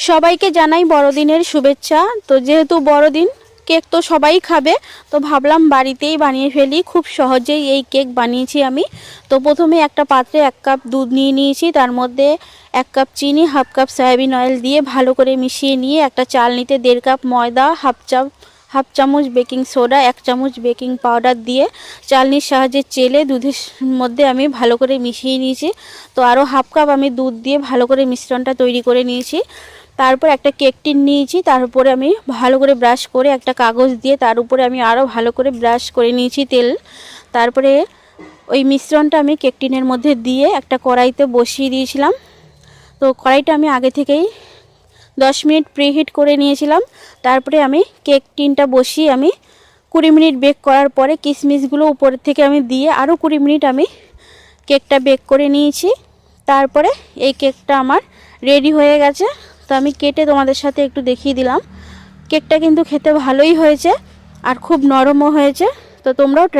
সবাইকে জানাই বড়দিনের শুভেচ্ছা। তো যেহেতু বড়দিন, কেক তো সবাই খাবে, তো ভাবলাম বাড়িতেই বানিয়ে ফেলি। খুব সহজেই এই কেক বানিয়েছি আমি। তো প্রথমে একটা পাত্রে 1 কাপ দুধ নিয়ে নিয়েছি, তার মধ্যে 1 কাপ চিনি, হাফ কাপ সয়াবিন অয়েল দিয়ে ভালো করে মিশিয়ে নিয়ে একটা চালনিতে 1.5 কাপ ময়দা, হাফ চামচ বেকিং সোডা, 1 চামচ বেকিং পাউডার দিয়ে চালনির সাহায্যে চেলে দুধের মধ্যে আমি ভালো করে মিশিয়ে নিয়েছি। তো আরও হাফ কাপ আমি দুধ দিয়ে ভালো করে মিশ্রণটা তৈরি করে নিয়েছি। তারপর একটা কেক টিন নিয়েছি, তার উপরে আমি ভালো করে ব্রাশ করে একটা কাগজ দিয়ে তার উপরে আমি আরও ভালো করে ব্রাশ করে নিয়েছি তেল। তারপরে ওই মিশ্রণটা আমি কেক টিনের মধ্যে দিয়ে একটা কড়াইতে বসিয়ে দিয়েছিলাম। তো কড়াইটা আমি আগে থেকেই 10 মিনিট প্রিহিট করে নিয়েছিলাম। তারপরে আমি কেক টিনটা বসিয়ে আমি 20 মিনিট বেক করার পরে কিশমিশগুলো উপর থেকে আমি দিয়ে আরও 20 মিনিট আমি কেকটা বেক করে নিয়েছি। তারপরে এই কেকটা আমার রেডি হয়ে গেছে। তো আমি কেটে তোমাদের সাথে একটু দেখিয়ে দিলাম। কেকটা কিন্তু খেতে ভালোই হয়েছে আর খুব নরমও হয়েছে। তো তোমরাও ট্রাই